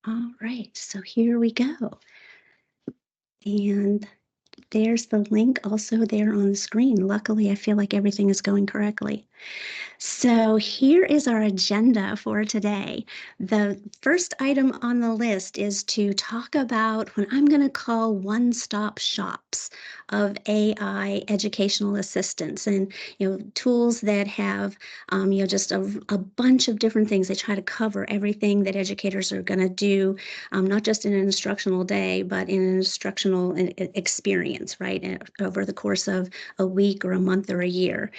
All right, so here we go. And there's the link also there on the screen. Luckily, I feel like everything is going correctly. So here is our agenda for today. The first item on the list is to talk about what I'm going to call one-stop shops of AI educational assistance, and tools that have just a bunch of different things. They try to cover everything that educators are going to do, not just in an instructional day, but in an instructional experience, right, over the course of a week or a month or a year.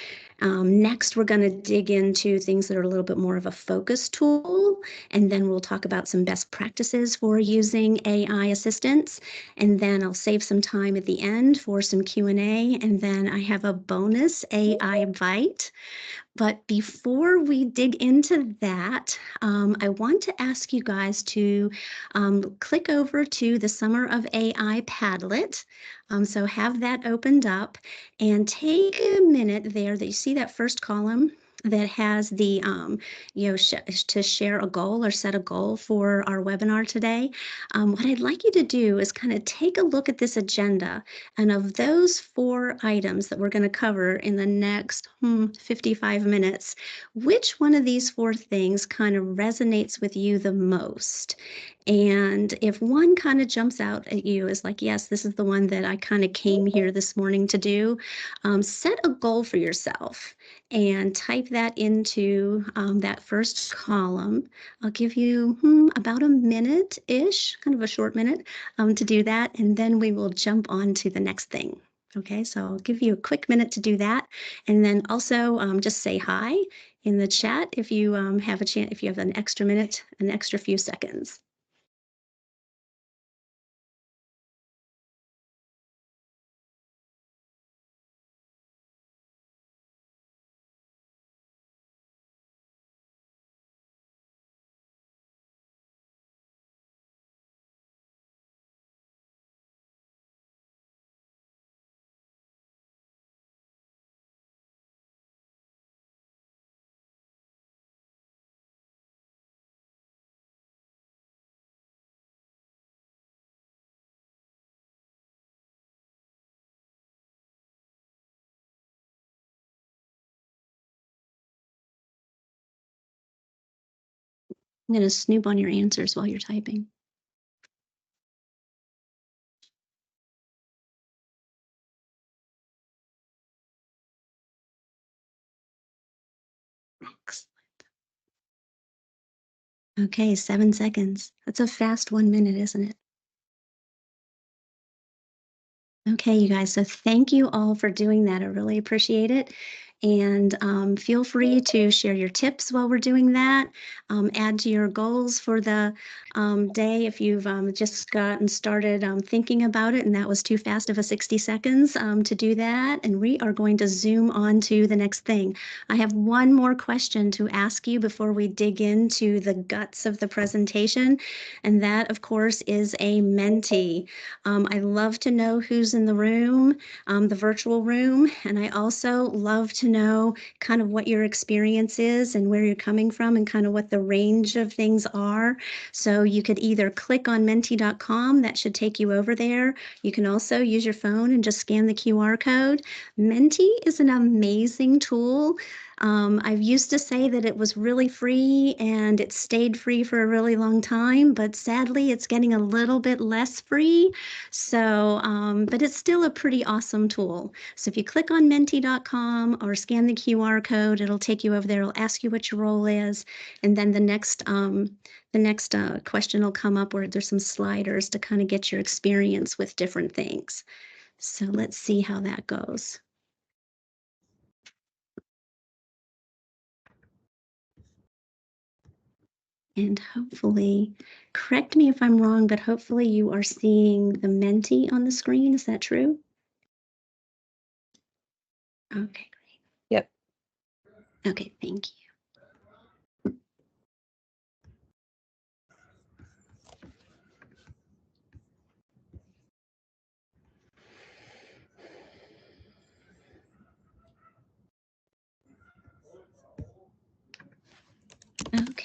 Next, we're going to dig into things that are a little bit more of a focus tool, and then we'll talk about some best practices for using AI assistants, and then I'll save some time at the end for some Q&A, and then I have a bonus AI bite. But before we dig into that, I want to ask you guys to click over to the Summer of AI Padlet. So have that opened up and take a minute there that you see that first column that has the, to share a goal or set a goal for our webinar today. What I'd like you to do is kind of take a look at this agenda, and of those 4 items that we're going to cover in the next 55 minutes, which one of these 4 things kind of resonates with you the most? And if one kind of jumps out at you as like, yes, this is the one that I kind of came here this morning to do, set a goal for yourself and type that into that first column. I'll give you about a minute-ish, kind of a short minute, to do that, and then we will jump on to the next thing. Okay, so I'll give you a quick minute to do that, and then also just say hi in the chat if you have a chance, if you have an extra minute, an extra few seconds. I'm going to snoop on your answers while you're typing. Excellent. Okay, 7 seconds. That's a fast 1 minute, isn't it? Okay, you guys, so thank you all for doing that. I really appreciate it. And feel free to share your tips while we're doing that. Add to your goals for the day if you've just gotten started thinking about it and that was too fast of a 60 seconds to do that. And we are going to zoom on to the next thing. I have one more question to ask you before we dig into the guts of the presentation. And that, of course, is a Menti. I love to know who's in the room, the virtual room, and I also love to know kind of what your experience is and where you're coming from and kind of what the range of things are. So you could either click on menti.com, that should take you over there. You can also use your phone and just scan the QR code. Menti is an amazing tool. I used to say that it was really free and it stayed free for a really long time, but sadly it's getting a little bit less free. So, but it's still a pretty awesome tool. So if you click on menti.com or scan the QR code, it'll take you over there. It'll ask you what your role is. And then the next question will come up where there's some sliders to kind of get your experience with different things. So let's see how that goes. And hopefully, correct me if I'm wrong, but hopefully you are seeing the Menti on the screen. Is that true? Okay, great. Yep. Okay, thank you.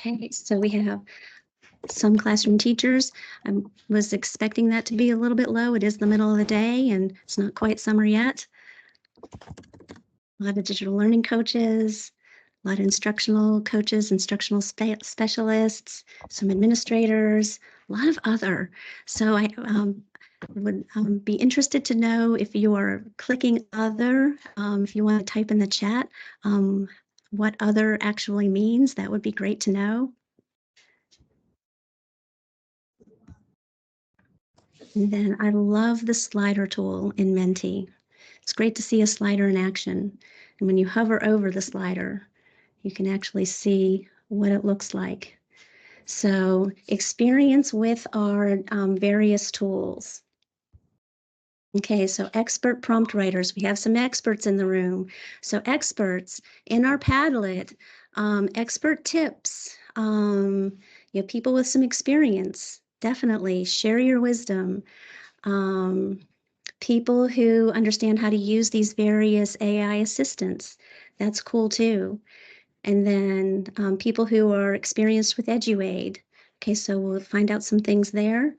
Okay, so we have some classroom teachers. I was expecting that to be a little bit low. It is the middle of the day and it's not quite summer yet. A lot of digital learning coaches, a lot of instructional coaches, instructional specialists, some administrators, a lot of other. So I would be interested to know if you are clicking other, if you want to type in the chat what other actually means, that would be great to know. And then I love the slider tool in Menti. It's great to see a slider in action. And when you hover over the slider, you can actually see what it looks like. So experience with our various tools. Okay, so expert prompt writers. We have some experts in the room. So experts in our Padlet, expert tips, people with some experience, definitely share your wisdom. People who understand how to use these various AI assistants, that's cool too. And then people who are experienced with Eduaide. Okay, so we'll find out some things there.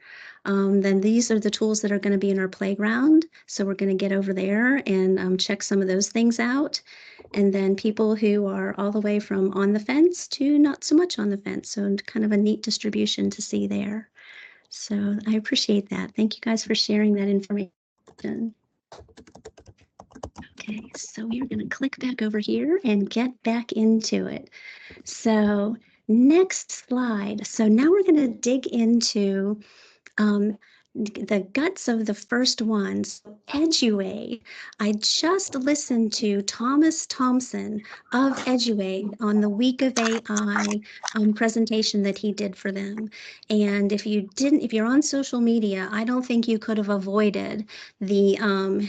Then these are the tools that are going to be in our playground. So we're going to get over there and check some of those things out. And then people who are all the way from on the fence to not so much on the fence. So kind of a neat distribution to see there. So I appreciate that. Thank you guys for sharing that information. Okay, so we are going to click back over here and get back into it. So next slide. So now we're going to dig into the guts of the first ones. Eduaide. I just listened to Thomas Thompson of Eduaide on the Week of AI presentation that he did for them. And if you're on social media, I don't think you could have avoided the,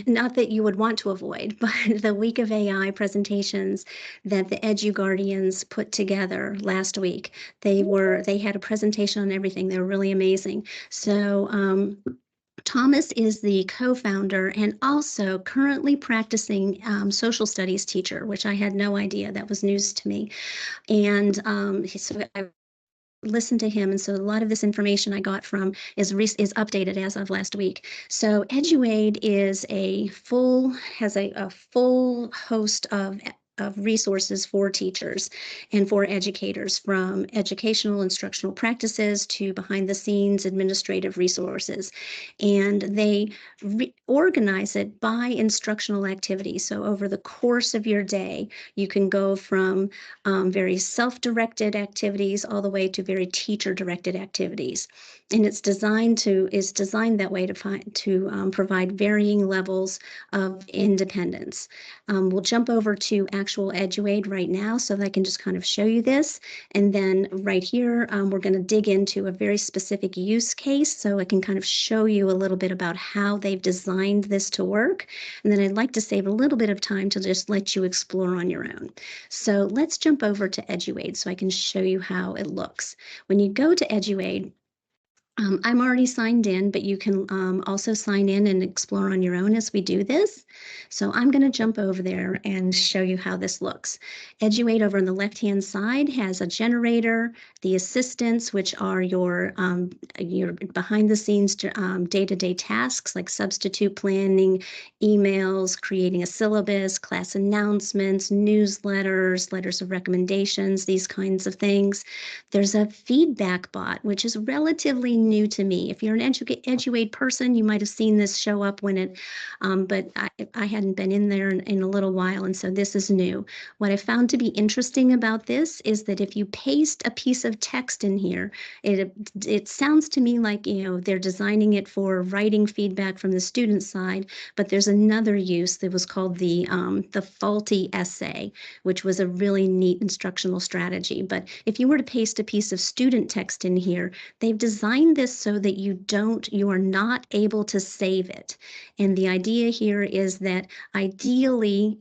not that you would want to avoid, but the Week of AI presentations that the EduGuardians put together last week. They had a presentation on everything. They were really amazing. So Thomas is the co-founder and also currently practicing social studies teacher, which I had no idea. That was news to me. And so I listened to him, and so a lot of this information I got from is updated as of last week. So Eduaide has a full host of resources for teachers and for educators, from educational instructional practices to behind the scenes administrative resources. And they organize it by instructional activities. So over the course of your day, you can go from very self-directed activities all the way to very teacher-directed activities. And it's designed that way to provide varying levels of independence. We'll jump over to actual Eduaide right now so that I can just kind of show you this. And then right here, we're going to dig into a very specific use case so I can kind of show you a little bit about how they've designed this to work. And then I'd like to save a little bit of time to just let you explore on your own. So let's jump over to Eduaide so I can show you how it looks. When you go to Eduaide, I'm already signed in, but you can also sign in and explore on your own as we do this. So I'm going to jump over there and show you how this looks. Eduaide over on the left-hand side has a generator, the assistants, which are your behind-the-scenes day-to-day tasks like substitute planning, emails, creating a syllabus, class announcements, newsletters, letters of recommendations, these kinds of things. There's a feedback bot, which is relatively new to me. If you're an Eduaide person, you might have seen this show up when it, but I hadn't been in there in a little while, and so this is new. What I found to be interesting about this is that if you paste a piece of text in here, it sounds to me like they're designing it for writing feedback from the student side, but there's another use that was called the faulty essay, which was a really neat instructional strategy. But if you were to paste a piece of student text in here, they've designed designed this so that you are not able to save it. And the idea here is that ideally,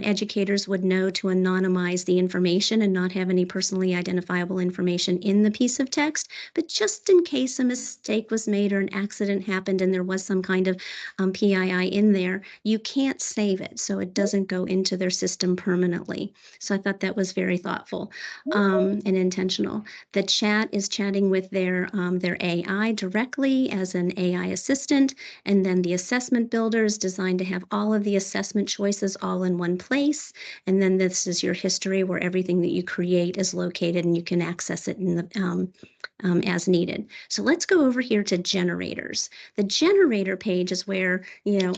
educators would know to anonymize the information and not have any personally identifiable information in the piece of text. But just in case a mistake was made or an accident happened and there was some kind of PII in there, you can't save it, so it doesn't go into their system permanently. So I thought that was very thoughtful and intentional. The chat is chatting with their AI directly as an AI assistant, and then the assessment builder is designed to have all of the assessment choices all in one place. And then this is your history where everything that you create is located and you can access it in the as needed. So let's go over here to generators. The generator page is where,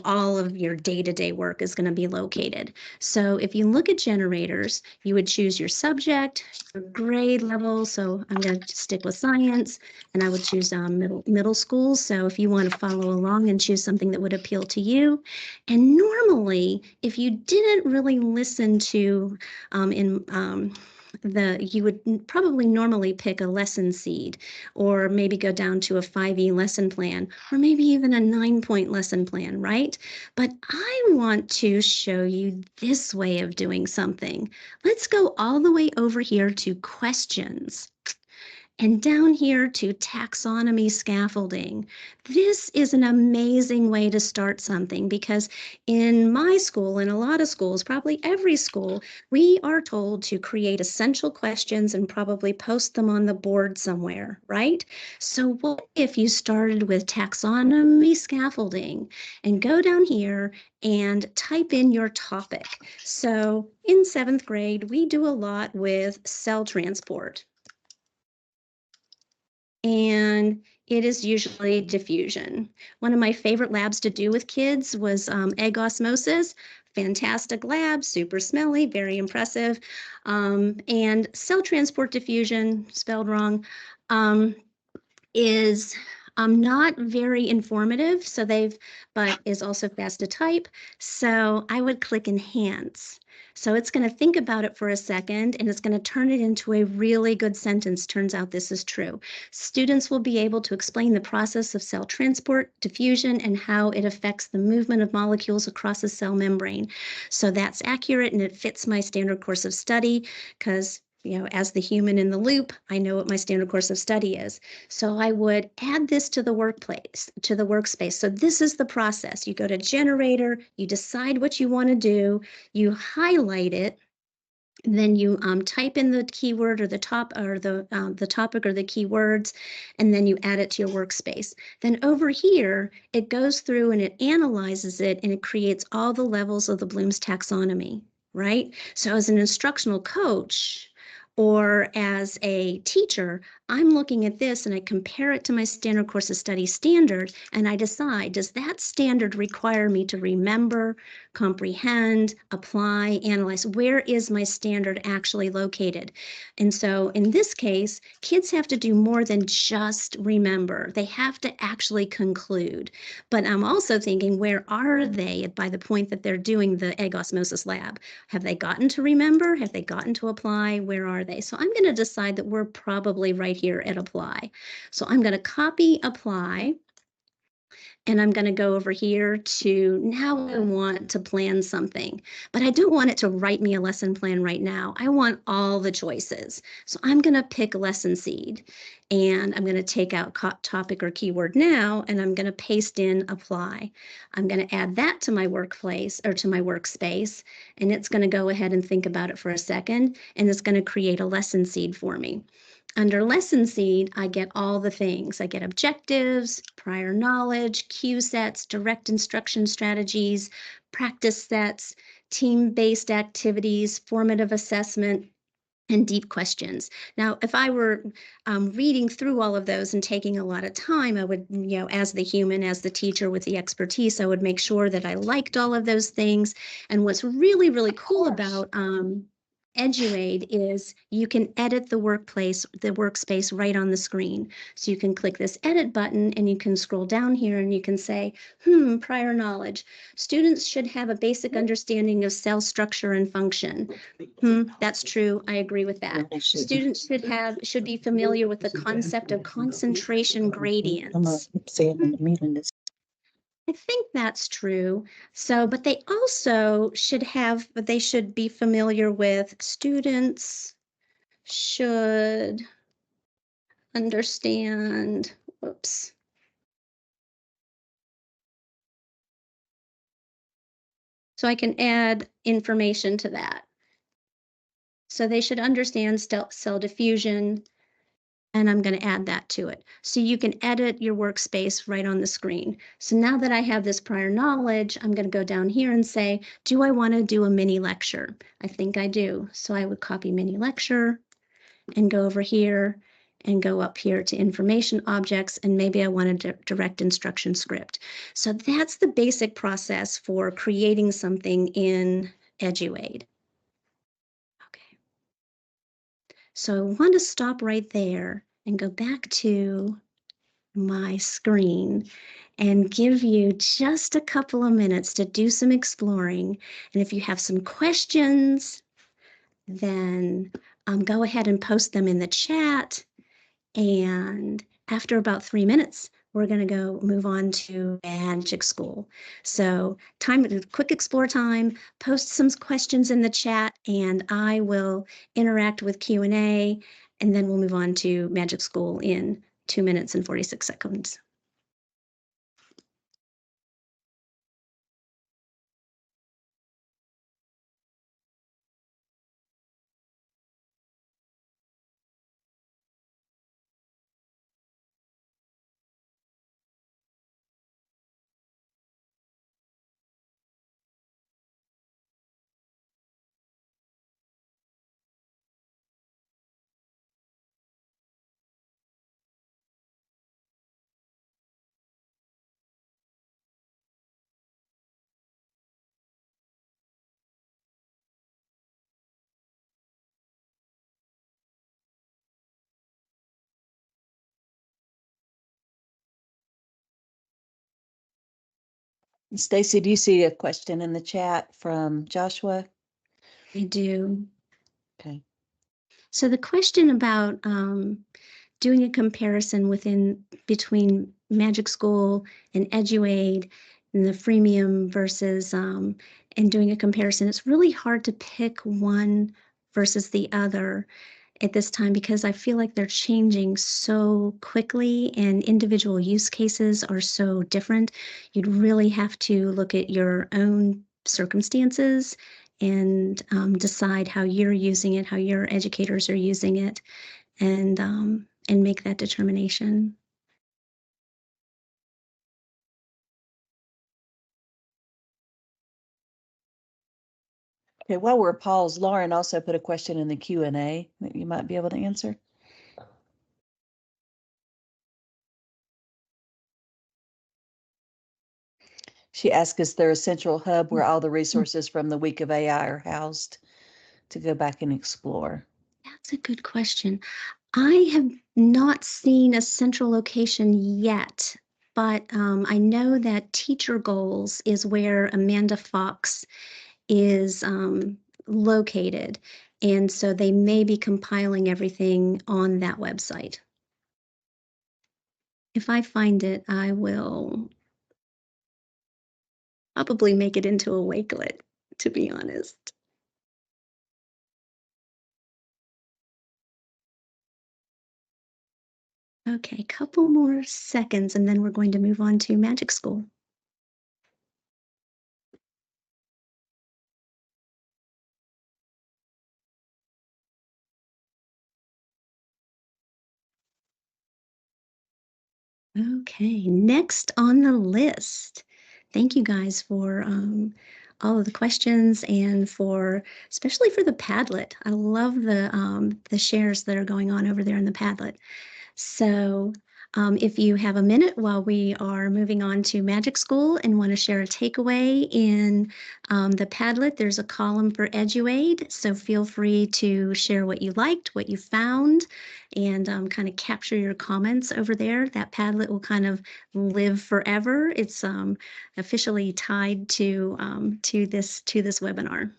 all of your day-to-day work is going to be located. So if you look at generators, you would choose your subject, your grade level. So I'm going to stick with science, and I would choose middle school. So if you want to follow along and choose something that would appeal to you. And normally, if you didn't really listen to you would probably normally pick a lesson seed, or maybe go down to a 5E lesson plan, or maybe even a 9-point lesson plan, right? But I want to show you this way of doing something. Let's go all the way over here to questions. And down here to taxonomy scaffolding. This is an amazing way to start something, because in my school, in a lot of schools, probably every school, we are told to create essential questions and probably post them on the board somewhere, right? So what if you started with taxonomy scaffolding and go down here and type in your topic? So in 7th grade, we do a lot with cell transport, and it is usually diffusion. One of my favorite labs to do with kids was egg osmosis. Fantastic lab, super smelly, very impressive. And cell transport diffusion, spelled wrong, is not very informative, but is also fast to type. So I would click enhance. So it's going to think about it for a second, and it's going to turn it into a really good sentence. Turns out this is true. Students will be able to explain the process of cell transport, diffusion, and how it affects the movement of molecules across a cell membrane. So that's accurate, and it fits my standard course of study, because as the human in the loop, I know what my standard course of study is. So I would add this to the workspace. So this is the process. You go to generator, you decide what you want to do, you highlight it, and then you type in the keyword or the topic or the keywords, and then you add it to your workspace. Then over here, it goes through and it analyzes it, and it creates all the levels of the Bloom's taxonomy, right? So as an instructional coach, or as a teacher, I'm looking at this and I compare it to my standard course of study standard, and I decide, does that standard require me to remember, comprehend, apply, analyze? Where is my standard actually located? And so in this case, kids have to do more than just remember. They have to actually conclude. But I'm also thinking, where are they by the point that they're doing the egg osmosis lab? Have they gotten to remember? Have they gotten to apply? Where are they? So I'm going to decide that we're probably right here at apply. So I'm going to copy apply, and I'm going to go over here to, now I want to plan something, but I don't want it to write me a lesson plan right now. I want all the choices. So I'm going to pick lesson seed, and I'm going to take out topic or keyword now, and I'm going to paste in apply. I'm going to add that to my workplace or to my workspace, and it's going to go ahead and think about it for a second, and it's going to create a lesson seed for me. Under lesson seed, I get all the things. I get objectives, prior knowledge, cue sets, direct instruction strategies, practice sets, team-based activities, formative assessment, and deep questions. Now, if I were reading through all of those and taking a lot of time, I would, as the human, as the teacher with the expertise, I would make sure that I liked all of those things. And what's really, really cool about Eduaide is you can edit the workspace right on the screen. So you can click this edit button and you can scroll down here and you can say, prior knowledge. Students should have a basic understanding of cell structure and function. That's true. I agree with that. Students should be familiar with the concept of concentration gradients. I think that's true. So, but they should be familiar with students should understand, whoops. So I can add information to that. So they should understand cell diffusion, and I'm going to add that to it. So you can edit your workspace right on the screen. So now that I have this prior knowledge, I'm going to go down here and say, do I want to do a mini lecture? I think I do. So I would copy mini lecture and go over here and go up here to information objects, and maybe I want a direct instruction script. So that's the basic process for creating something in Eduaide. Okay. So I want to stop right there and go back to my screen and give you just a couple of minutes to do some exploring. And if you have some questions, then go ahead and post them in the chat. And after about 3 minutes, we're going to move on to MagicSchool. So quick explore time, post some questions in the chat, and I will interact with Q&A, and then we'll move on to MagicSchool in 2 minutes and 46 seconds. Stacy, do you see a question in the chat from Joshua? I do. Okay. So the question about doing a comparison between MagicSchool and Eduaide and the freemium versus and doing a comparison, it's really hard to pick one versus the other at this time because I feel like they're changing so quickly and individual use cases are so different. You'd really have to look at your own circumstances and decide how you're using it, how your educators are using it, and make that determination. Okay, while we're paused, Lauren also put a question in the Q&A that you might be able to answer. She asked, is there a central hub where all the resources from the week of AI are housed to go back and explore? That's a good question. I have not seen a central location yet, but I know that Teacher Goals is where Amanda Fox is located. And so they may be compiling everything on that website. If I find it, I will probably make it into a Wakelet, to be honest. Okay, couple more seconds, and then we're going to move on to MagicSchool. Okay, next on the list. Thank you guys for all of the questions and especially for the Padlet. I love the shares that are going on over there in the Padlet. So If you have a minute while we are moving on to Magic School and want to share a takeaway in the Padlet, there's a column for Eduaide, so feel free to share what you liked, what you found, and kind of capture your comments over there. That Padlet will kind of live forever. It's officially tied to this webinar.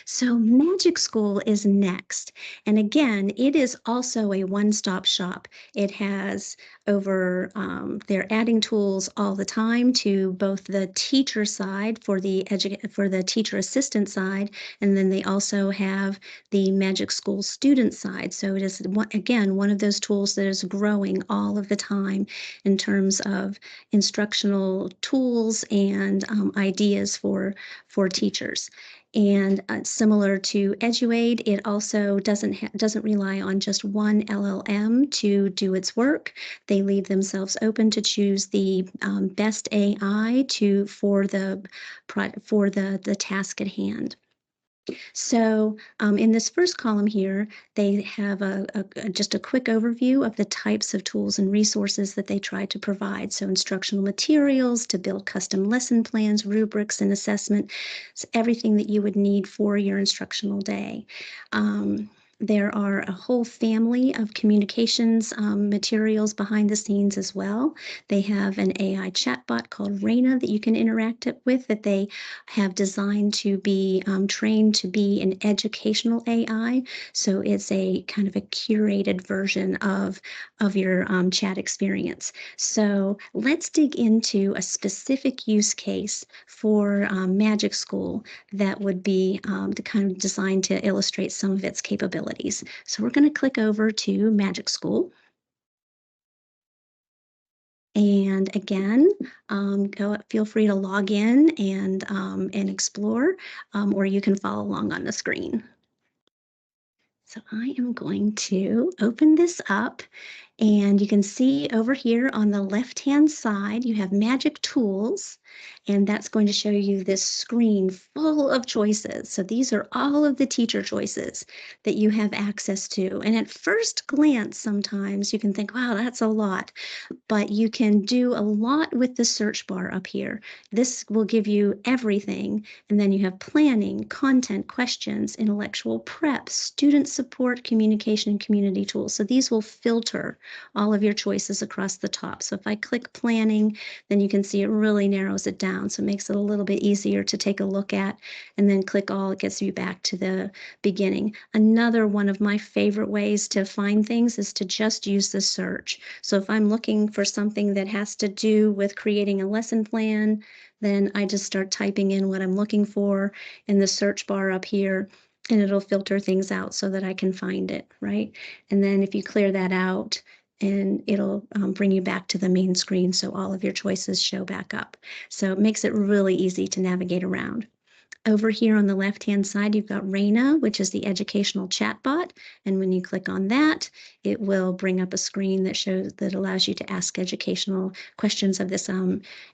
So Magic School is next. And again, it is also a one-stop shop. It has they're adding tools all the time to both the teacher side for the teacher assistant side, and then they also have the Magic School student side. So it is, again, one of those tools that is growing all of the time in terms of instructional tools and ideas for teachers. And similar to Eduaide, it also doesn't rely on just one LLM to do its work. They leave themselves open to choose the best AI for the task at hand. So in this first column here, they have just a quick overview of the types of tools and resources that they try to provide. So instructional materials to build custom lesson plans, rubrics, and assessment. So everything that you would need for your instructional day. There are a whole family of communications materials behind the scenes as well. They have an AI chatbot called Raina that you can interact with, that they have designed to be trained to be an educational AI. So it's a kind of a curated version of your chat experience. So let's dig into a specific use case for Magic School that would be the kind of designed to illustrate some of its capabilities. So we're going to click over to Magic School. And again, feel free to log in and explore, or you can follow along on the screen. So I am going to open this up, and you can see over here on the left-hand side, you have Magic Tools, and that's going to show you this screen full of choices. So these are all of the teacher choices that you have access to. And at first glance, sometimes you can think, wow, that's a lot. But you can do a lot with the search bar up here. This will give you everything. And then you have planning, content, questions, intellectual prep, student support, communication, and community tools. So these will filter all of your choices across the top. So if I click planning, then you can see it really narrows it down. So it makes it a little bit easier to take a look at, and then click all, it gets you back to the beginning. Another one of my favorite ways to find things is to just use the search. So if I'm looking for something that has to do with creating a lesson plan, then I just start typing in what I'm looking for in the search bar up here, and it'll filter things out so that I can find it, right? And then if you clear that out, and it'll bring you back to the main screen so all of your choices show back up. So it makes it really easy to navigate around. Over here on the left-hand side, you've got Raina, which is the educational chatbot. And when you click on that, it will bring up a screen that allows you to ask educational questions of this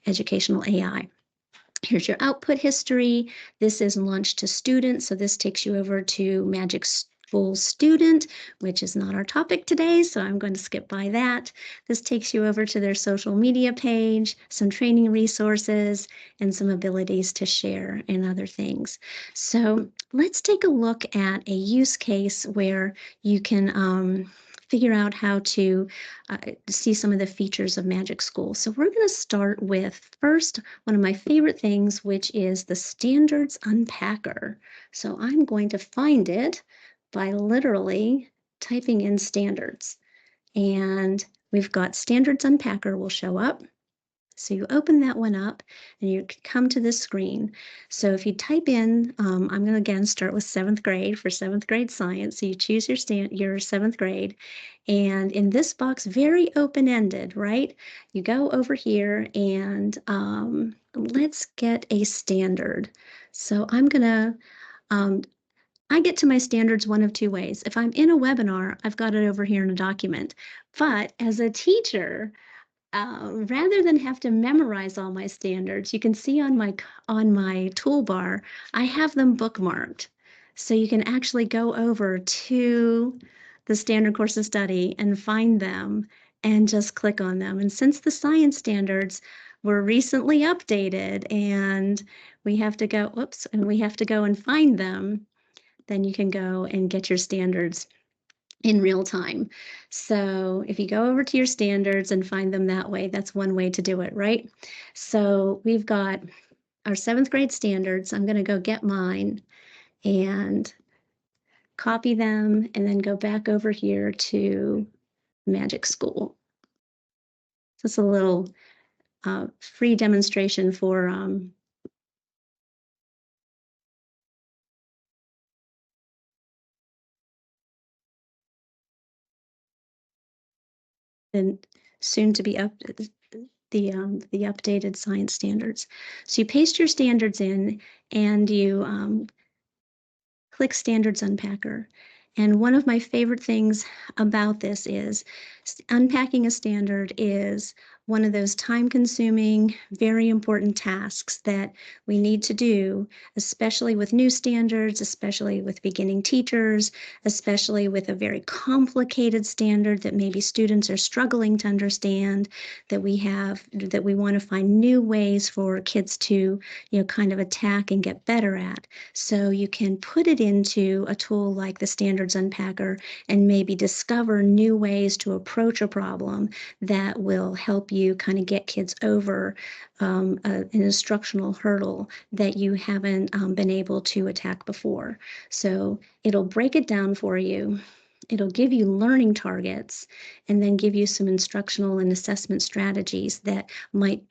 educational AI. Here's your output history. This is launched to students, so this takes you over to Magic School Student, which is not our topic today, so I'm going to skip by that. This takes you over to their social media page, some training resources, and some abilities to share and other things. So let's take a look at a use case where you can figure out how to see some of the features of Magic School. So we're going to start with first one of my favorite things, which is the Standards Unpacker. So I'm going to find it by literally typing in standards. And we've got Standards Unpacker will show up. So you open that one up and you come to this screen. So if you type in, I'm going to again start with 7th grade for 7th grade science. So you choose your 7th grade. And in this box, very open-ended, right? You go over here and let's get a standard. So I'm going to, I get to my standards one of two ways. If I'm in a webinar, I've got it over here in a document. But as a teacher, rather than have to memorize all my standards, you can see on my toolbar, I have them bookmarked. So you can actually go over to the standard course of study and find them and just click on them. And since the science standards were recently updated and we have to go, oops, and we have to go and find them, then you can go and get your standards in real time. So if you go over to your standards and find them that way, that's one way to do it, right? So we've got our 7th grade standards. I'm going to go get mine and copy them and then go back over here to Magic School. So it's a little free demonstration for and soon to be up the updated science standards. So you paste your standards in and you click Standards Unpacker. And one of my favorite things about this is unpacking a standard is one of those time-consuming, very important tasks that we need to do, especially with new standards, especially with beginning teachers, especially with a very complicated standard that maybe students are struggling to understand, that we want to find new ways for kids to, kind of attack and get better at. So you can put it into a tool like the Standards Unpacker and maybe discover new ways to approach a problem that will help you kind of get kids over an instructional hurdle that you haven't been able to attack before. So it'll break it down for you. It'll give you learning targets and then give you some instructional and assessment strategies that might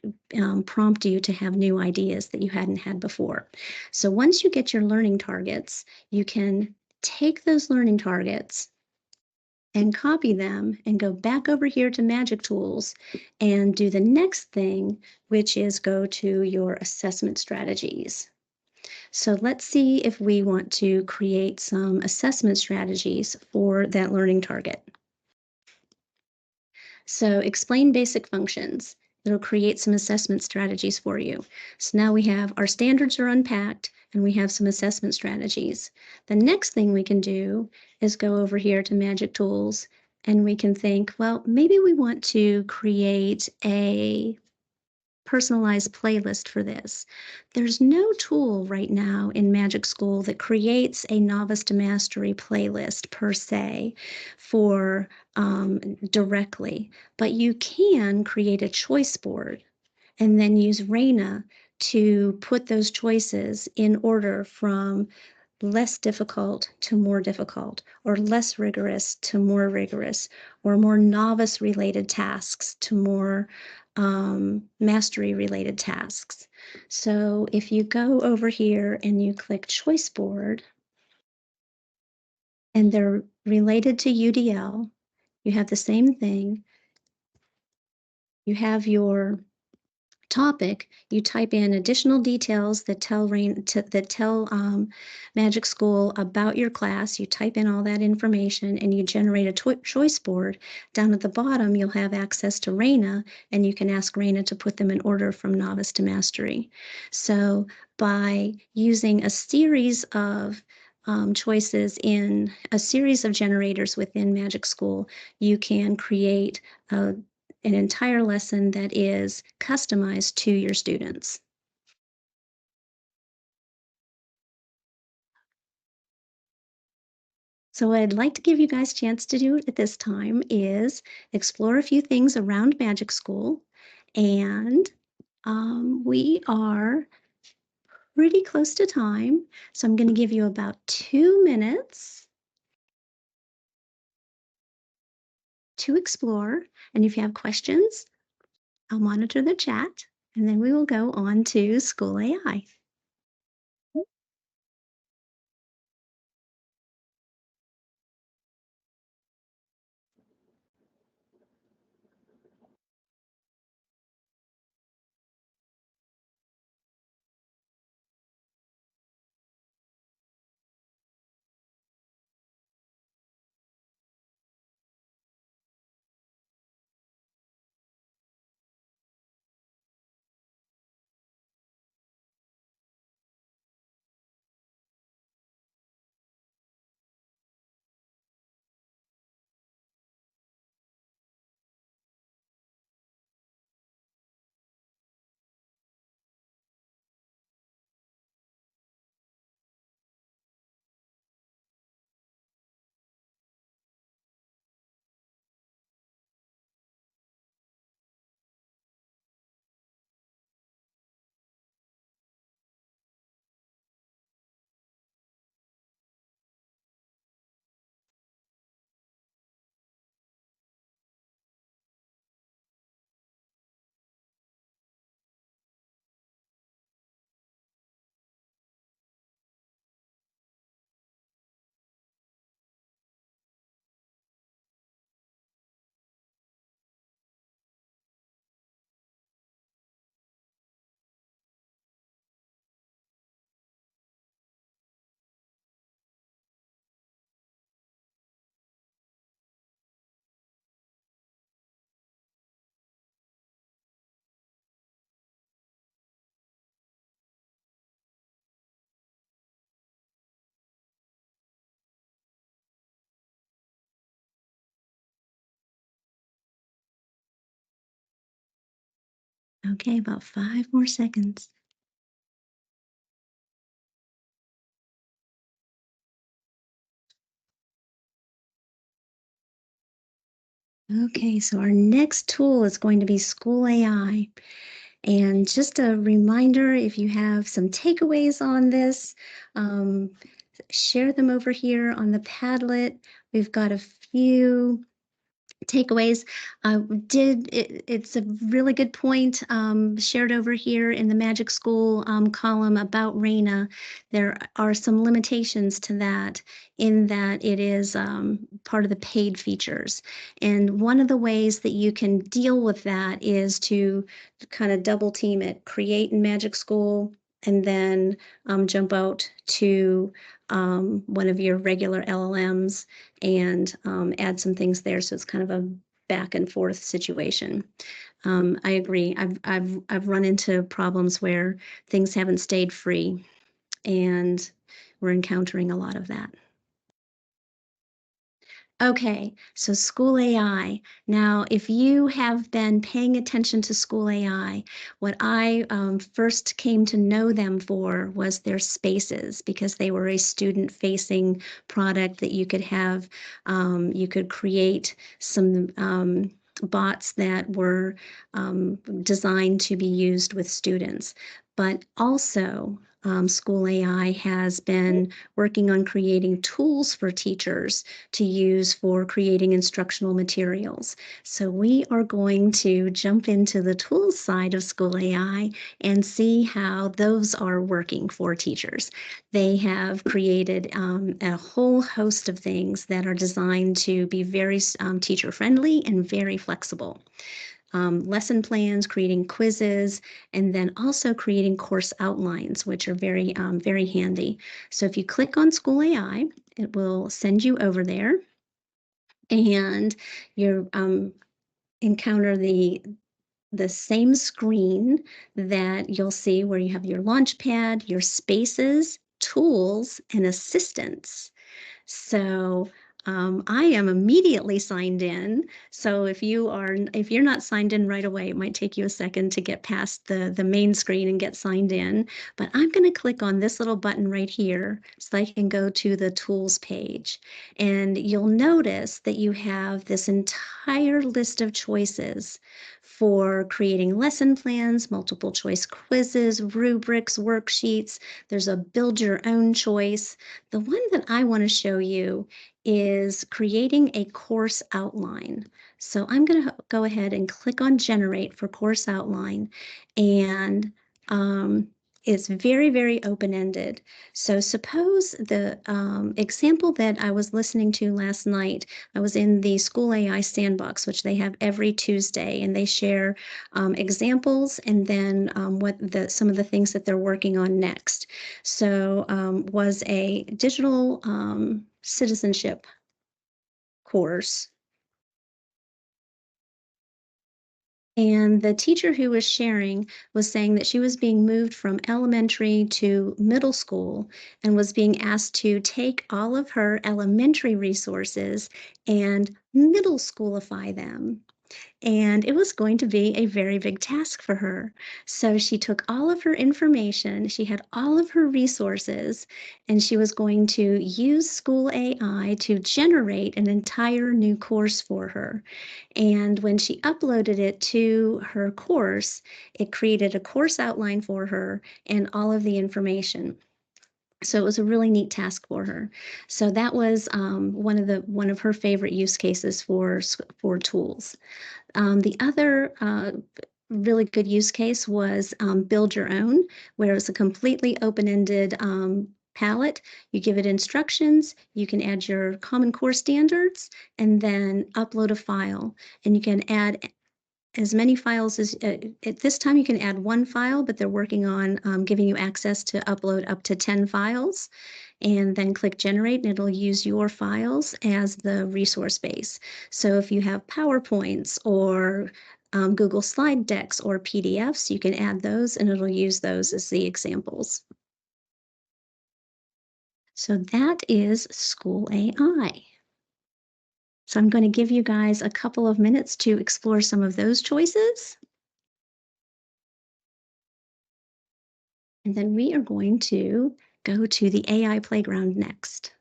prompt you to have new ideas that you hadn't had before. So once you get your learning targets, you can take those learning targets and copy them and go back over here to Magic Tools and do the next thing, which is go to your assessment strategies. So let's see if we want to create some assessment strategies for that learning target. So explain basic functions. It'll create some assessment strategies for you. So now we have our standards are unpacked and we have some assessment strategies. The next thing we can do is go over here to Magic Tools and we can think, well, maybe we want to create a personalized playlist for this. There's no tool right now in MagicSchool that creates a novice to mastery playlist per se for directly, but you can create a choice board and then use Raina to put those choices in order from less difficult to more difficult, or less rigorous to more rigorous, or more novice related tasks to more mastery related tasks. So if you go over here and you click choice board, and they're related to UDL, you have the same thing. You have your topic, you type in additional details that tell MagicSchool about your class. You type in all that information and you generate a choice board. Down at the bottom, you'll have access to Raina, and you can ask Raina to put them in order from novice to mastery. So by using a series of choices in a series of generators within MagicSchool, you can create an entire lesson that is customized to your students. So what I'd like to give you guys a chance to do at this time is explore a few things around MagicSchool, and we are pretty close to time, so I'm going to give you about 2 minutes to explore, and if you have questions, I'll monitor the chat, and then we will go on to School AI. Okay, about 5 more seconds. Okay, so our next tool is going to be School AI. And just a reminder, if you have some takeaways on this, um, share them over here on the Padlet. We've got a few takeaways. It's a really good point shared over here in the Magic School column about Raina. There are some limitations to that in that it is part of the paid features. And one of the ways that you can deal with that is to kind of double team it, create in Magic School, and then jump out to one of your regular LLMs and add some things there. So it's kind of a back and forth situation. I agree. I've run into problems where things haven't stayed free, and we're encountering a lot of that. Okay, so School AI. Now, if you have been paying attention to School AI, what I first came to know them for was their spaces because they were a student-facing product that you could have, you could create some bots that were designed to be used with students. But also, School AI has been working on creating tools for teachers to use for creating instructional materials. So we are going to jump into the tools side of School AI and see how those are working for teachers. They have created a whole host of things that are designed to be very teacher friendly and very flexible. Lesson plans, creating quizzes, and then also creating course outlines, which are very handy. So if you click on School AI, it will send you over there, and you encounter the same screen that you'll see where you have your Launchpad, your spaces, tools, and assistants. So I am immediately signed in. So if you're not signed in right away, it might take you a second to get past the main screen and get signed in. But I'm going to click on this little button right here so I can go to the tools page. And you'll notice that you have this entire list of choices for creating lesson plans, multiple choice quizzes, rubrics, worksheets. There's a build your own choice. The one that I want to show you is creating a course outline. So I'm going to go ahead and click on Generate for course outline, and it's very open-ended. So suppose the example that I was listening to last night, I was in the School AI Sandbox, which they have every Tuesday, and they share examples and then some of the things that they're working on next. So was a digital citizenship course. And the teacher who was sharing was saying that she was being moved from elementary to middle school and was being asked to take all of her elementary resources and middle schoolify them. And it was going to be a very big task for her. So she took all of her information, she had all of her resources, and she was going to use School AI to generate an entire new course for her. And when she uploaded it to her course, it created a course outline for her and all of the information. So it was a really neat task for her. So that was one of her favorite use cases for tools. The other really good use case was build your own, where it's a completely open-ended palette. You give it instructions, you can add your Common Core standards, and then upload a file. And you can add as many files as, at this time you can add one file, but they're working on giving you access to upload up to 10 files, and then click generate and it'll use your files as the resource base. So if you have PowerPoints or Google slide decks or PDFs, you can add those and it'll use those as the examples. So that is School AI. So I'm going to give you guys a couple of minutes to explore some of those choices. And then we are going to go to the AI playground next.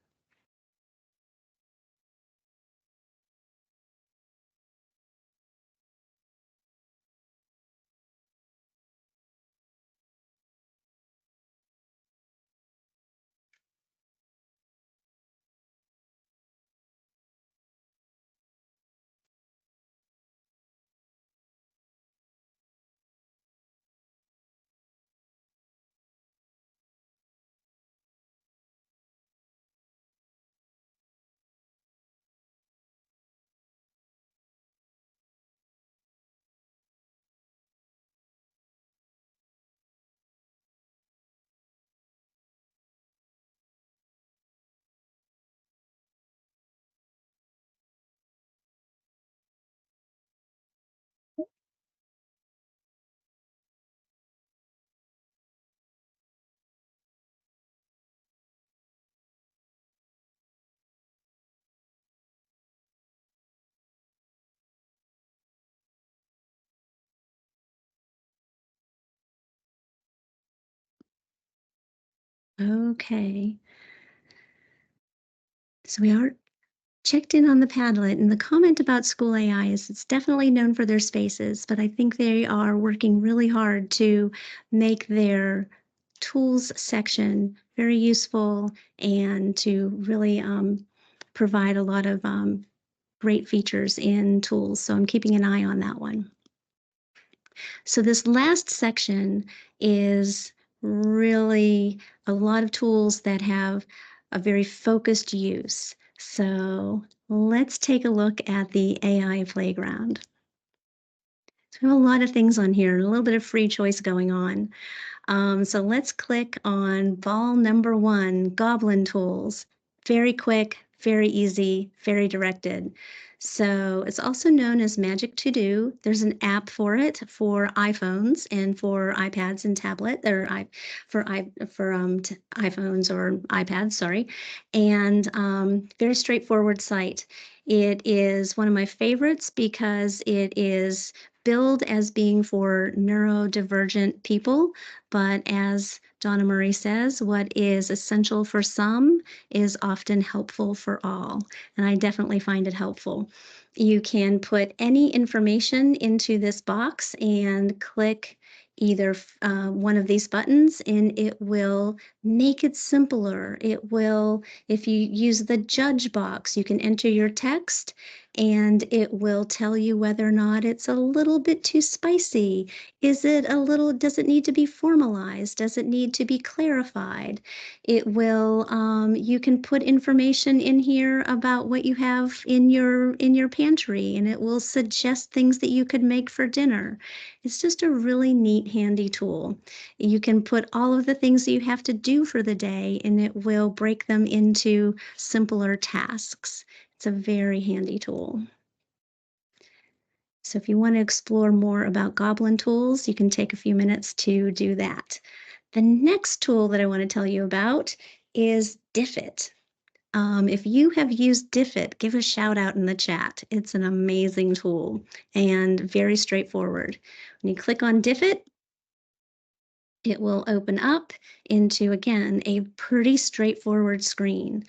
Okay, so we are checked in on the Padlet, and the comment about school AI is it's definitely known for their spaces, but I think they are working really hard to make their tools section very useful and to really provide a lot of great features in tools. So I'm keeping an eye on that one. So this last section is really a lot of tools that have a very focused use. So let's take a look at the AI playground. So we have a lot of things on here, and a little bit of free choice going on. So let's click on ball number 1, Goblin Tools. Very quick, very easy, very directed. So it's also known as Magic To Do. There's an app for it for iPhones and for iPads and tablet, or for iPhones or iPads, sorry. And very straightforward site. It is one of my favorites because it is billed as being for neurodivergent people, but as Donna Murray says, what is essential for some is often helpful for all. And I definitely find it helpful. You can put any information into this box and click either one of these buttons, and it will make it simpler. It will, if you use the judge box, you can enter your text and it will tell you whether or not it's a little bit too spicy. Is it a little, does it need to be formalized? Does it need to be clarified? It will, you can put information in here about what you have in your pantry, and it will suggest things that you could make for dinner. It's just a really neat, handy tool. You can put all of the things that you have to do for the day, and it will break them into simpler tasks. It's a very handy tool. So if you want to explore more about Goblin tools, you can take a few minutes to do that. The next tool that I want to tell you about is Diffit. If you have used Diffit, give a shout out in the chat. It's an amazing tool and very straightforward. When you click on Diffit, it will open up into, again, a pretty straightforward screen.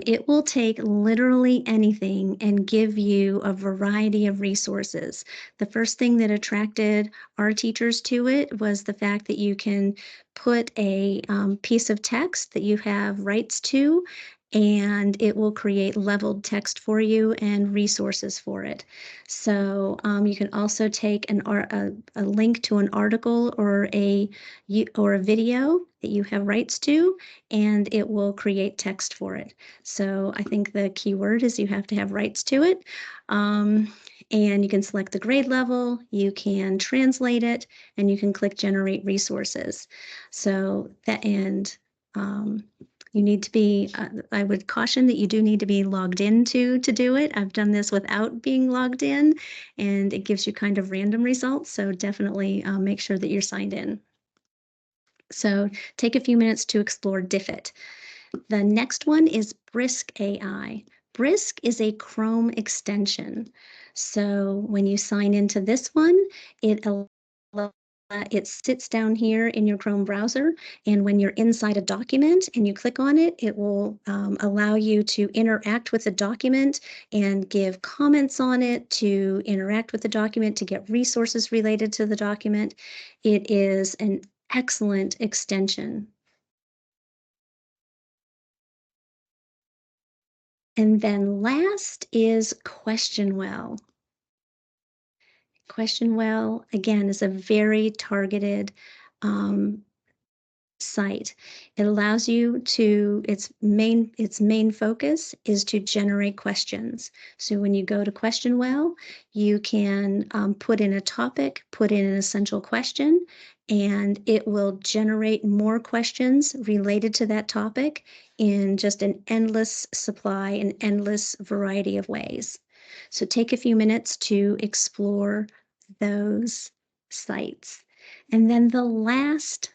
It will take literally anything and give you a variety of resources. The first thing that attracted our teachers to it was the fact that you can put a piece of text that you have rights to, and it will create leveled text for you and resources for it. So you can also take a link to an article or a video that you have rights to, and it will create text for it. So I think the key word is you have to have rights to it. And you can select the grade level, you can translate it, and you can click generate resources. So that, and you need to be, I would caution that you do need to be logged in to do it. I've done this without being logged in, and it gives you kind of random results. So definitely make sure that you're signed in. So take a few minutes to explore Diffit. The next one is Brisk AI. Brisk is a Chrome extension. So when you sign into this one, it allows it sits down here in your Chrome browser, and when you're inside a document and you click on it, it will allow you to interact with the document and give comments on it, to interact with the document, to get resources related to the document. It is an excellent extension. And then last is QuestionWell. QuestionWell, again, is a very targeted site. It allows you to, its main focus is to generate questions. So when you go to QuestionWell, you can put in a topic, put in an essential question, and it will generate more questions related to that topic in just an endless supply, an endless variety of ways. So take a few minutes to explore those sites. And then the last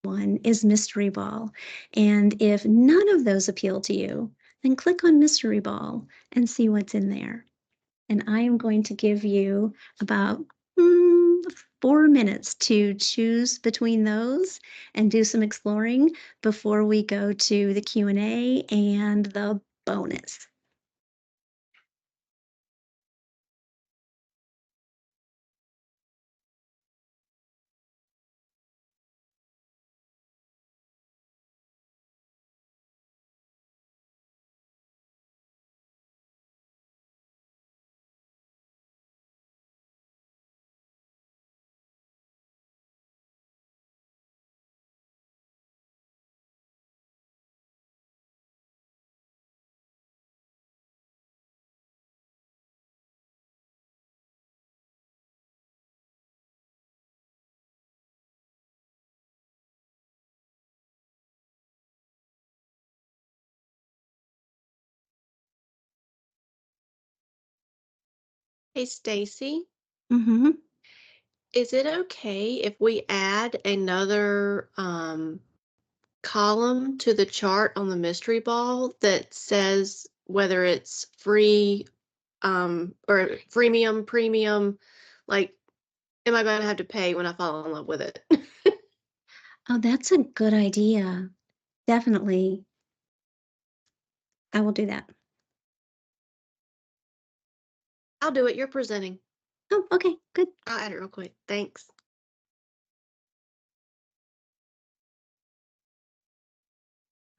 one is Mystery Ball. And if none of those appeal to you, then click on Mystery Ball and see what's in there. And I am going to give you about 4 minutes to choose between those and do some exploring before we go to the Q&A and the bonus. Hey, Stacy, Mm-hmm. is it okay if we add another column to the chart on the mystery ball that says whether it's free or freemium, premium? Like, am I going to have to pay when I fall in love with it? Oh, that's a good idea. Definitely. I will do that. I'll do it. You're presenting. Oh, okay, good. I'll add it real quick. Thanks.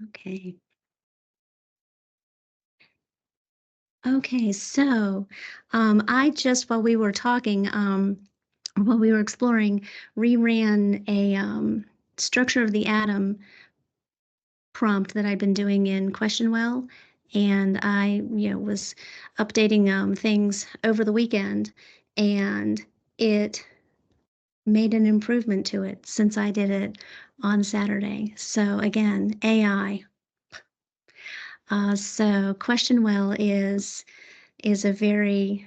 Okay. Okay, so I just, while we were talking, while we were exploring, reran a structure of the atom prompt that I'd been doing in QuestionWell, and I, was updating things over the weekend, and it made an improvement to it since I did it on Saturday. So again, AI. So QuestionWell is a very,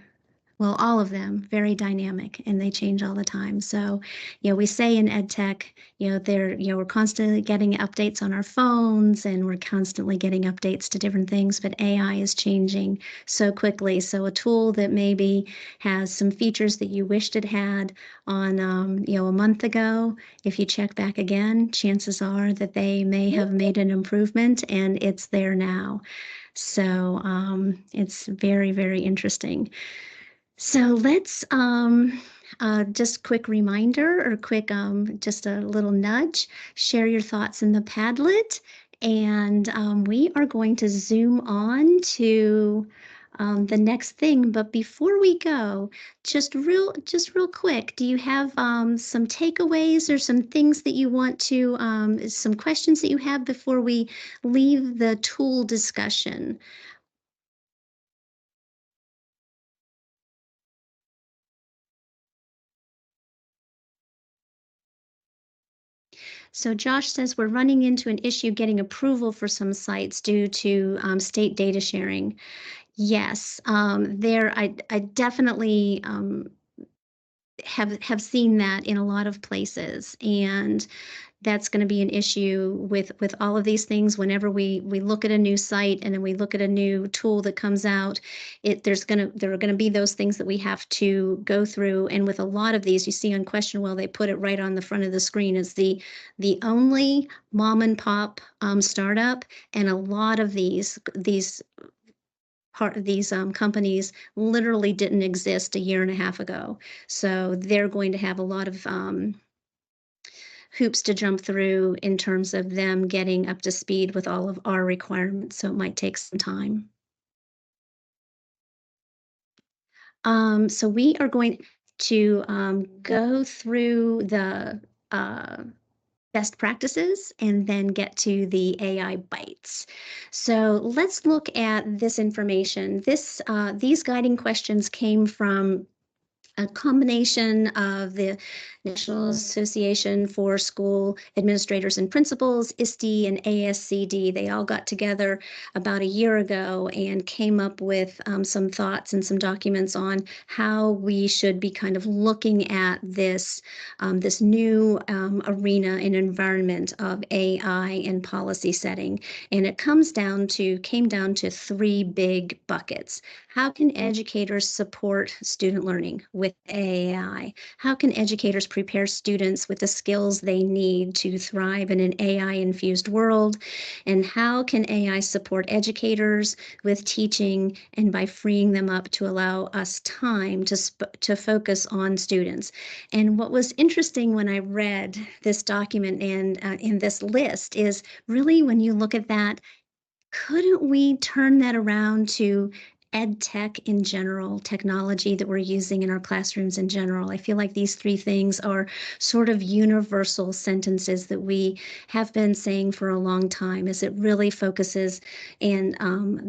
well, all of them very dynamic, and they change all the time. So, we say in ed tech, we're constantly getting updates on our phones, and we're constantly getting updates to different things, but AI is changing so quickly. So a tool that maybe has some features that you wished it had on, a month ago, if you check back again, chances are that they may have made an improvement and it's there now. So it's very, very interesting. So let's just quick reminder, or quick just a little nudge, share your thoughts in the Padlet, and we are going to zoom on to the next thing. But before we go, just real quick, do you have some takeaways or some things that you want to, some questions that you have before we leave the tool discussion? So Josh says we're running into an issue getting approval for some sites due to state data sharing. Yes, I definitely have seen that in a lot of places, and that's going to be an issue with all of these things. Whenever we look at a new site and then we look at a new tool that comes out, there are going to be those things that we have to go through. And with a lot of these, you see on Question Well, they put it right on the front of the screen as the only mom and pop startup, and a lot of these companies literally didn't exist a year and a half ago. So they're going to have a lot of hoops to jump through in terms of them getting up to speed with all of our requirements. So it might take some time. So we are going to go through the best practices and then get to the AI bites. So let's look at this information. These guiding questions came from a combination of the National Association for School Administrators and Principals, ISTE, and ASCD. They all got together about a year ago and came up with some thoughts and some documents on how we should be kind of looking at this new arena and environment of AI and policy setting. And it came down to three big buckets. How can educators support student learning with AI? How can educators prepare students with the skills they need to thrive in an AI-infused world? And how can AI support educators with teaching and by freeing them up to allow us time to focus on students? And what was interesting when I read this document and in this list is really when you look at that, couldn't we turn that around to ed tech in general, technology that we're using in our classrooms in general? I feel like these three things are sort of universal sentences that we have been saying for a long time, as it really focuses and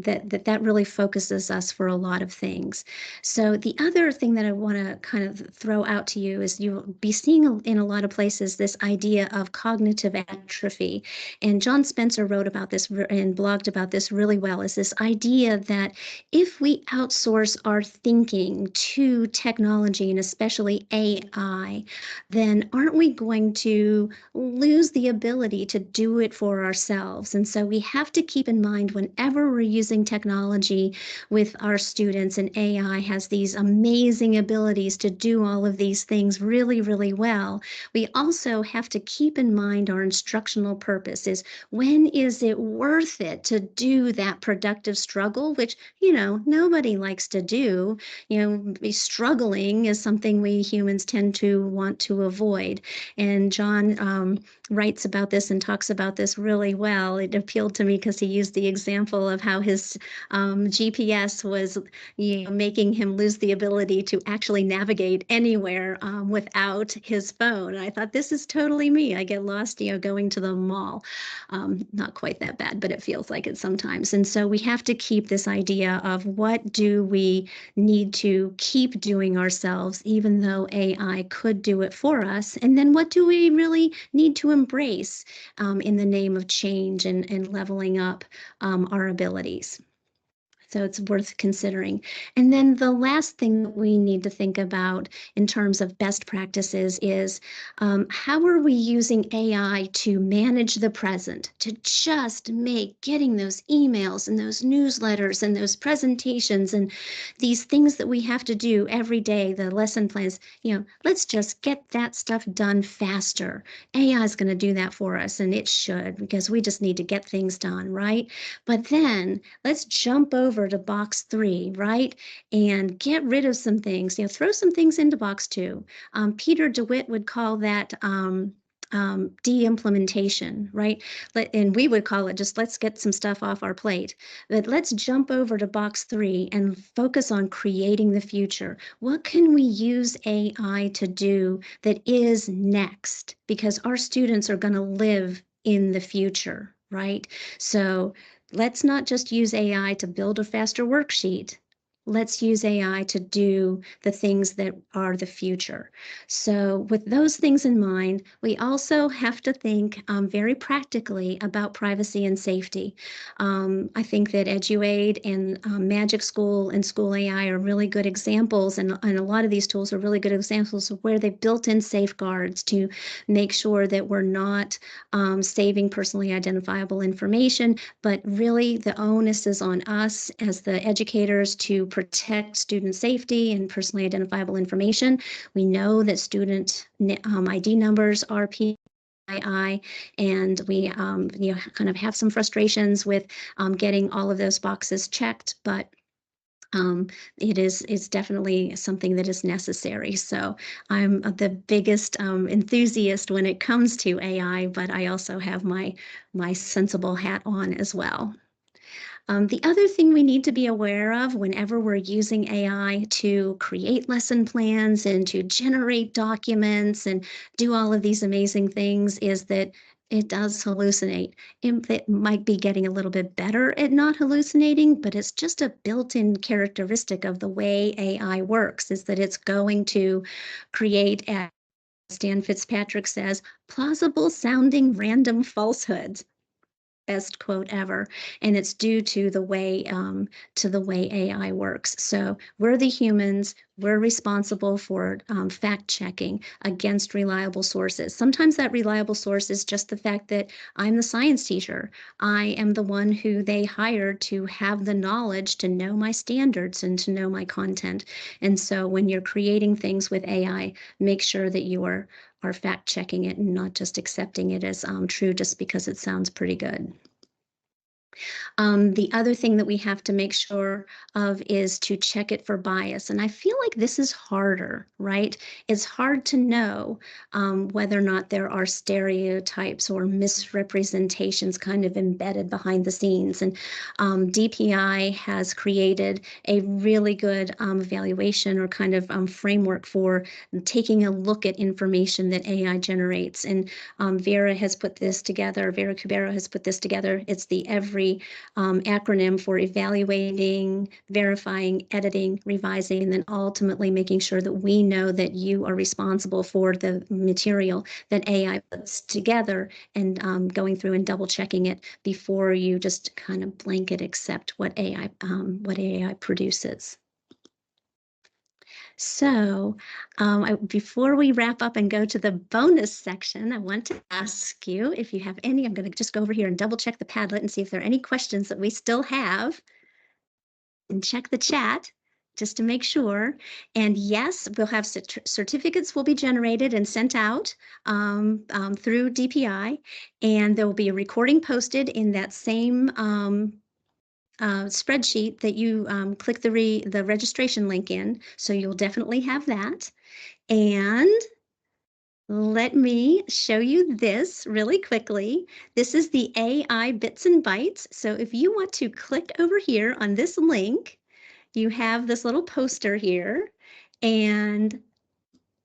that really focuses us for a lot of things. So the other thing that I want to kind of throw out to you is you'll be seeing in a lot of places this idea of cognitive atrophy. And John Spencer wrote about this and blogged about this really well, is this idea that if we outsource our thinking to technology and especially AI, then aren't we going to lose the ability to do it for ourselves? And so we have to keep in mind whenever we're using technology with our students, and AI has these amazing abilities to do all of these things really, really well, we also have to keep in mind our instructional purpose is, when is it worth it to do that productive struggle, which, nobody likes to do. Struggling is something we humans tend to want to avoid. And John writes about this and talks about this really well. It appealed to me because he used the example of how his GPS was making him lose the ability to actually navigate anywhere without his phone. And I thought, this is totally me. I get lost, going to the mall. Not quite that bad, but it feels like it sometimes. And so we have to keep this idea of, what do we need to keep doing ourselves, even though AI could do it for us? And then what do we really need to embrace in the name of change and leveling up our abilities? So it's worth considering. And then the last thing that we need to think about in terms of best practices is, how are we using AI to manage the present, to just make getting those emails and those newsletters and those presentations and these things that we have to do every day, the lesson plans, let's just get that stuff done faster. AI is going to do that for us, and it should, because we just need to get things done, right? But then let's jump over to box 3, right? And get rid of some things, throw some things into box 2. Peter DeWitt would call that de-implementation, right? And we would call it just, let's get some stuff off our plate. But let's jump over to box 3 and focus on creating the future. What can we use AI to do that is next? Because our students are going to live in the future, right? So let's not just use AI to build a faster worksheet. Let's use AI to do the things that are the future. So with those things in mind, we also have to think very practically about privacy and safety. I think that Eduaide and MagicSchool and School AI are really good examples, and a lot of these tools are really good examples of where they've built in safeguards to make sure that we're not saving personally identifiable information, but really the onus is on us as the educators to protect student safety and personally identifiable information. We know that student ID numbers are PII, and we kind of have some frustrations with getting all of those boxes checked, but it's definitely something that is necessary. So I'm the biggest enthusiast when it comes to AI, but I also have my sensible hat on as well. The other thing we need to be aware of whenever we're using AI to create lesson plans and to generate documents and do all of these amazing things is that it does hallucinate. It might be getting a little bit better at not hallucinating, but it's just a built-in characteristic of the way AI works, is that it's going to create, as Stan Fitzpatrick says, plausible sounding random falsehoods. Best quote ever, and it's due to the way AI works. So we're the humans. We're responsible for fact checking against reliable sources. Sometimes that reliable source is just the fact that I'm the science teacher. I am the one who they hired to have the knowledge to know my standards and to know my content. And so when you're creating things with AI, make sure that you are fact checking it and not just accepting it as true just because it sounds pretty good. The other thing that we have to make sure of is to check it for bias. And I feel like this is harder, right? It's hard to know whether or not there are stereotypes or misrepresentations kind of embedded behind the scenes. And DPI has created a really good evaluation or kind of framework for taking a look at information that AI generates. And Vera has put this together, Vera Cubero has put this together. It's the EVERY acronym for evaluating, verifying, editing, revising, and then ultimately making sure that we know that you are responsible for the material that AI puts together, and going through and double checking it before you just kind of blanket accept what AI produces. So before we wrap up and go to the bonus section, I want to ask you if you have any. I'm going to just go over here and double check the Padlet and see if there are any questions that we still have, and check the chat just to make sure. And yes, we'll have certificates will be generated and sent out through DPI, and there will be a recording posted in that same spreadsheet that you click the registration link in. So you'll definitely have that. And let me show you this really quickly. This is the AI Bits and Bytes. So if you want to click over here on this link, you have this little poster here. And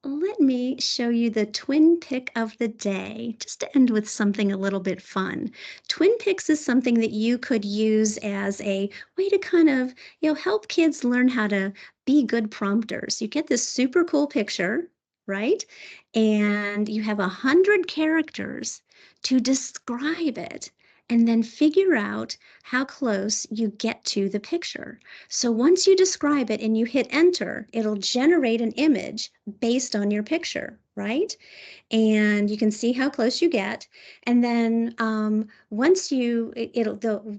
let me show you the twin pick of the day, just to end with something a little bit fun. Twin picks is something that you could use as a way to kind of, help kids learn how to be good prompters. You get this super cool picture, right? And you have 100 characters to describe it, and then figure out how close you get to the picture. So once you describe it and you hit enter, it'll generate an image based on your picture, right? And you can see how close you get. And then once you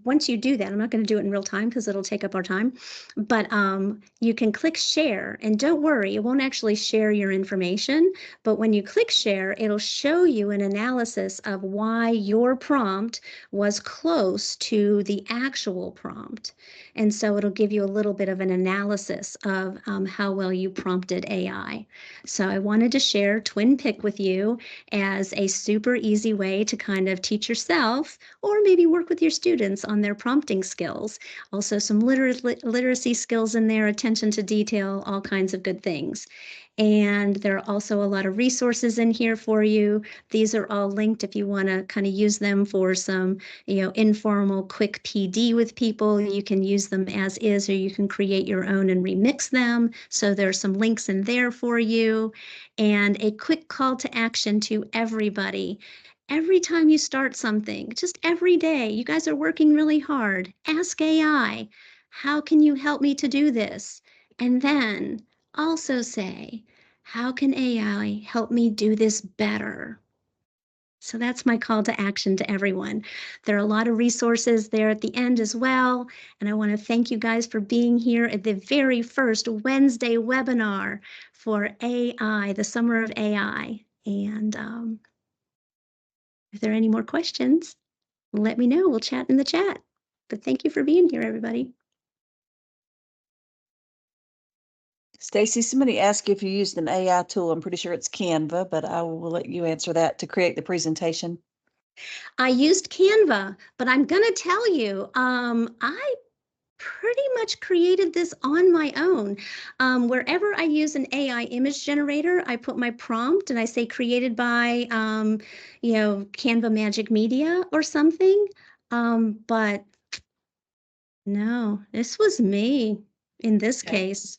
once you do that, I'm not going to do it in real time because it'll take up our time, but you can click share, and don't worry, it won't actually share your information. But when you click share, it'll show you an analysis of why your prompt was close to the actual prompt. And so it'll give you a little bit of an analysis of how well you prompted AI. So I wanted to share Twin Pick with you as a super easy way to kind of teach yourself, or maybe work with your students on their prompting skills. Also some literacy skills in there, attention to detail, all kinds of good things. And there are also a lot of resources in here for you. These are all linked if you want to kind of use them for some, informal, quick PD with people. You can use them as is, or you can create your own and remix them. So there's some links in there for you. And a quick call to action to everybody. Every time you start something, just every day, you guys are working really hard. Ask AI, how can you help me to do this? And then also say, how can AI help me do this better? So that's my call to action to everyone. There are a lot of resources there at the end as well. And I want to thank you guys for being here at the very first Wednesday webinar for AI, the Summer of AI. And if there are any more questions, let me know. We'll chat in the chat. But thank you for being here, everybody. Stacy, somebody asked if you used an AI tool. I'm pretty sure it's Canva, but I will let you answer that to create the presentation. I used Canva, but I'm going to tell you, I pretty much created this on my own. Wherever I use an AI image generator, I put my prompt and I say created by, Canva Magic Media or something. But no, this was me in this Okay. case.